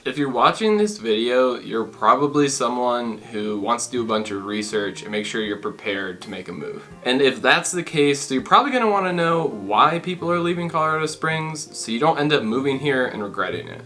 If you're watching this video, you're probably someone who wants to do a bunch of research and make sure you're prepared to make a move. And if that's the case, you're probably going to want to know why people are leaving Colorado Springs so you don't end up moving here and regretting it.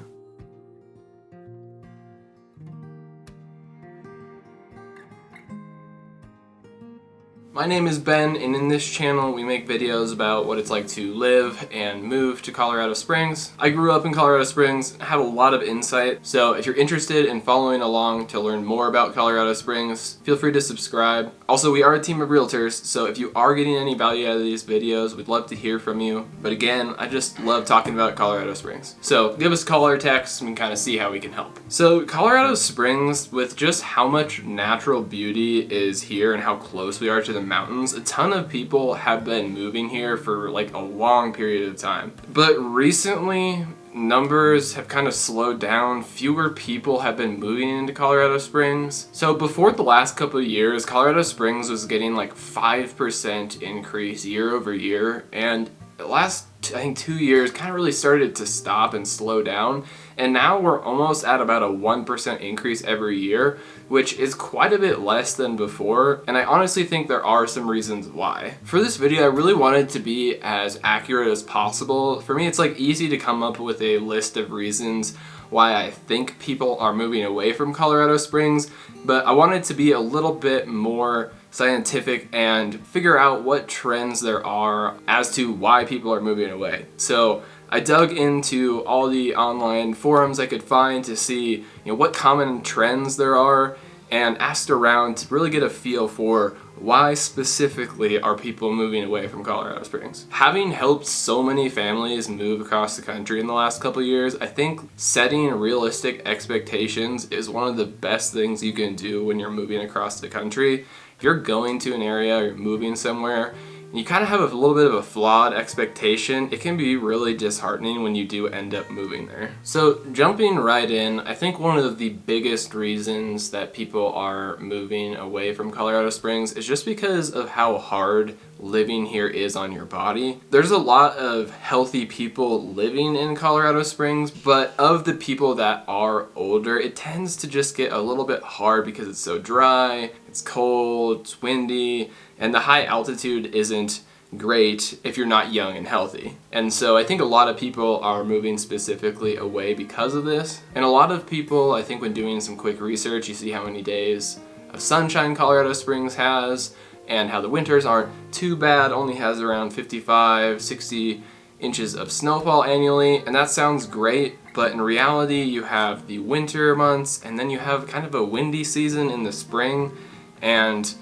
My name is Ben, and in this channel we make videos about what it's like to live and move to Colorado Springs. I grew up in Colorado Springs, have a lot of insight, so if you're interested in following along to learn more about Colorado Springs, feel free to subscribe. Also, we are a team of realtors, so if you are getting any value out of these videos, we'd love to hear from you. But again, I just love talking about Colorado Springs. So give us a call or text and kind of see how we can help. So Colorado Springs, with just how much natural beauty is here and how close we are to the mountains, a ton of people have been moving here for like a long period of time. But recently, numbers have kind of slowed down. Fewer people have been moving into Colorado Springs. So before the last couple of years, Colorado Springs was getting like 5% increase year over year, and the last, I think, 2 years kind of really started to stop and slow down. And now we're almost at about a 1% increase every year, which is quite a bit less than before. And I honestly think there are some reasons why. For this video, I really wanted to be as accurate as possible. For me, it's like easy to come up with a list of reasons why I think people are moving away from Colorado Springs, but I wanted to be a little bit more scientific and figure out what trends there are as to why people are moving away. So I dug into all the online forums I could find to see, what common trends there are, and asked around to really get a feel for why specifically are people moving away from Colorado Springs. Having helped so many families move across the country in the last couple of years, I think setting realistic expectations is one of the best things you can do when you're moving across the country. If you're going to an area or you're moving somewhere, and you kind of have a little bit of a flawed expectation, it can be really disheartening when you do end up moving there. So jumping right in, I think one of the biggest reasons that people are moving away from Colorado Springs is just because of how hard living here is on your body. There's a lot of healthy people living in Colorado Springs, but of the people that are older, it tends to just get a little bit hard because it's so dry, it's cold, it's windy, and the high altitude isn't great if you're not young and healthy. And so I think a lot of people are moving specifically away because of this. And a lot of people, I think when doing some quick research, you see how many days of sunshine Colorado Springs has, and how the winters aren't too bad, only has around 55, 60 inches of snowfall annually, and that sounds great, but in reality you have the winter months, and then you have kind of a windy season in the spring, and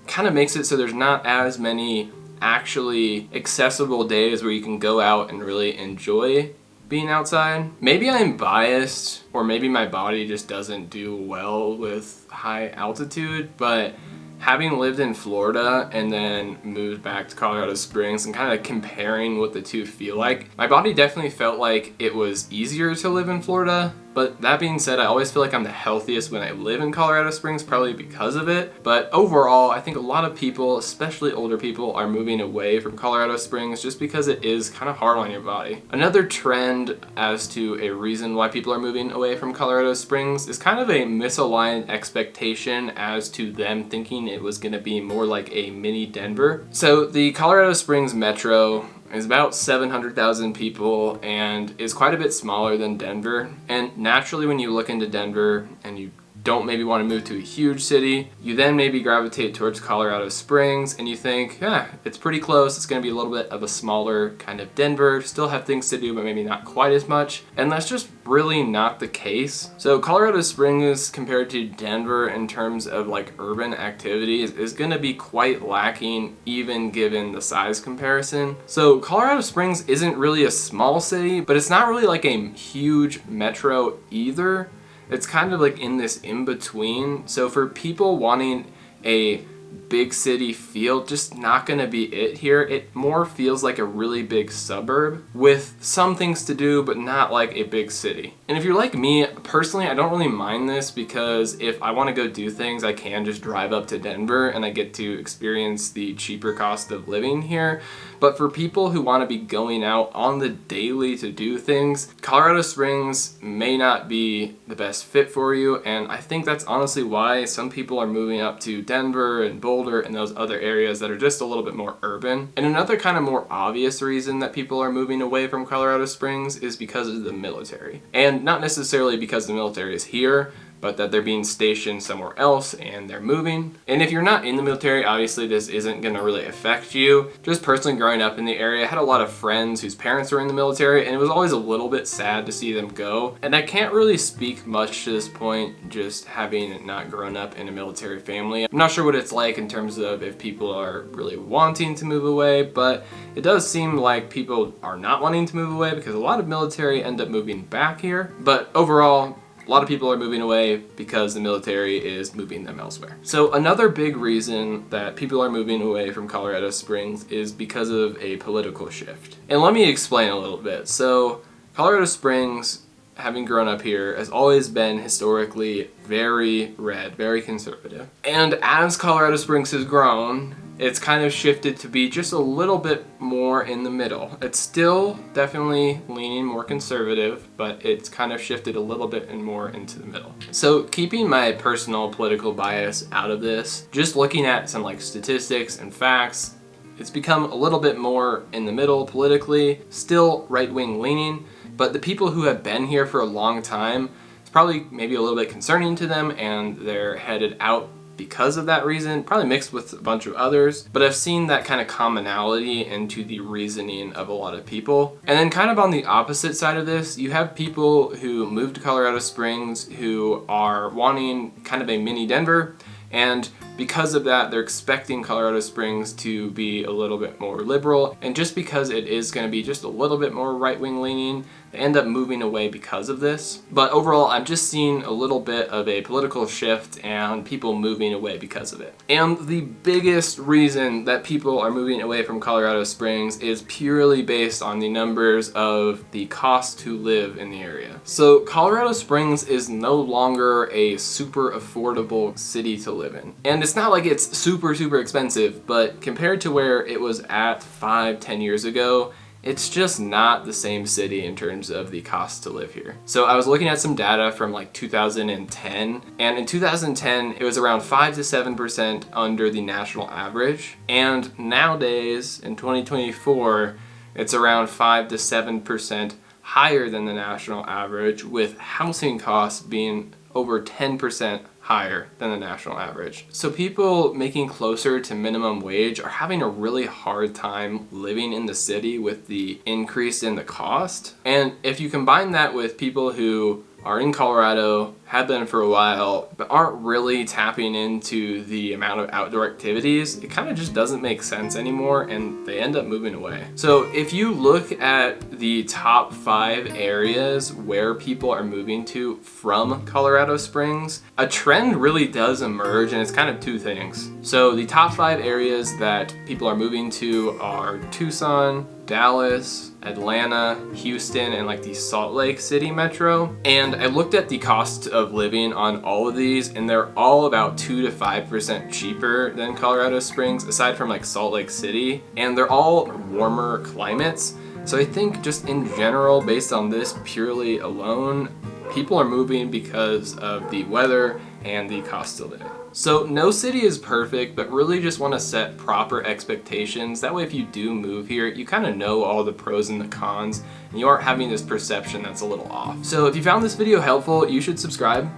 kind of makes it so there's not as many actually accessible days where you can go out and really enjoy being outside. Maybe I'm biased, or maybe my body just doesn't do well with high altitude, but having lived in Florida and then moved back to Colorado Springs and kind of comparing what the two feel like, my body definitely felt like it was easier to live in Florida. But that being said, I always feel like I'm the healthiest when I live in Colorado Springs, probably because of it. But overall, I think a lot of people, especially older people, are moving away from Colorado Springs just because it is kind of hard on your body. Another trend as to a reason why people are moving away from Colorado Springs is kind of a misaligned expectation as to them thinking it was going to be more like a mini Denver. So the Colorado Springs metro is about 700,000 people and is quite a bit smaller than Denver. And naturally, when you look into Denver and you don't maybe want to move to a huge city, you then maybe gravitate towards Colorado Springs and you think, it's pretty close, it's going to be a little bit of a smaller kind of Denver, still have things to do but maybe not quite as much, and that's just really not the case. So Colorado Springs compared to Denver in terms of like urban activities is going to be quite lacking even given the size comparison. So Colorado Springs isn't really a small city, but it's not really like a huge metro either. It's kind of like in this in-between. So for people wanting a big city feel, just not gonna be it here. It more feels like a really big suburb with some things to do, but not like a big city. And if you're like me, personally, I don't really mind this because if I wanna go do things, I can just drive up to Denver and I get to experience the cheaper cost of living here. But for people who wanna be going out on the daily to do things, Colorado Springs may not be the best fit for you, and I think that's honestly why some people are moving up to Denver and Boulder and those other areas that are just a little bit more urban. And another kind of more obvious reason that people are moving away from Colorado Springs is because of the military. And not necessarily because the military is here, but that they're being stationed somewhere else and they're moving. And if you're not in the military, obviously this isn't gonna really affect you. Just personally growing up in the area, I had a lot of friends whose parents were in the military, and it was always a little bit sad to see them go. And I can't really speak much to this point, just having not grown up in a military family. I'm not sure what it's like in terms of if people are really wanting to move away, but it does seem like people are not wanting to move away because a lot of military end up moving back here. But overall, a lot of people are moving away because the military is moving them elsewhere. So another big reason that people are moving away from Colorado Springs is because of a political shift. And let me explain a little bit. So Colorado Springs, having grown up here, has always been historically very red, very conservative. And as Colorado Springs has grown, it's kind of shifted to be just a little bit more in the middle. It's still definitely leaning more conservative, but it's kind of shifted a little bit and more into the middle. So keeping my personal political bias out of this, just looking at some like statistics and facts, it's become a little bit more in the middle politically, still right-wing leaning, but the people who have been here for a long time, it's probably maybe a little bit concerning to them and they're headed out because of that reason, probably mixed with a bunch of others, but I've seen that kind of commonality into the reasoning of a lot of people. And then kind of on the opposite side of this, you have people who moved to Colorado Springs who are wanting kind of a mini Denver, and because of that, they're expecting Colorado Springs to be a little bit more liberal, and just because it is going to be just a little bit more right-wing leaning, they end up moving away because of this. But overall, I'm just seeing a little bit of a political shift and people moving away because of it. And the biggest reason that people are moving away from Colorado Springs is purely based on the numbers of the cost to live in the area. So Colorado Springs is no longer a super affordable city to live in. And it's not like it's super expensive, but compared to where it was at 5-10 years ago, it's just not the same city in terms of the cost to live here. So I was looking at some data from like 2010, and in 2010 it was around 5 to 7% under the national average, and nowadays in 2024 it's around 5 to 7% higher than the national average, with housing costs being over 10% higher than the national average. So people making closer to minimum wage are having a really hard time living in the city with the increase in the cost. And if you combine that with people who are in Colorado, have been for a while, but aren't really tapping into the amount of outdoor activities, it kind of just doesn't make sense anymore and they end up moving away. So if you look at the top 5 areas where people are moving to from Colorado Springs, a trend really does emerge, and it's kind of 2 things. So the top 5 areas that people are moving to are Tucson, Dallas, Atlanta, Houston, and like the Salt Lake City metro. And I looked at the cost of living on all of these, and they're all about 2 to 5% cheaper than Colorado Springs, aside from like Salt Lake City, and they're all warmer climates. So I think just in general, based on this purely alone, people are moving because of the weather and the cost of living. So no city is perfect, but really just want to set proper expectations. That way if you do move here, you kind of know all the pros and the cons, and you aren't having this perception that's a little off. So if you found this video helpful, you should subscribe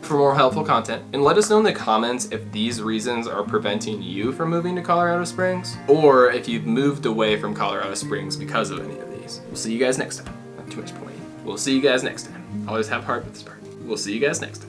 for more helpful content, and let us know in the comments if these reasons are preventing you from moving to Colorado Springs, or if you've moved away from Colorado Springs because of any of these. We'll see you guys next time. Not too much pointing. We'll see you guys next time. Always have heart with this part. We'll see you guys next time.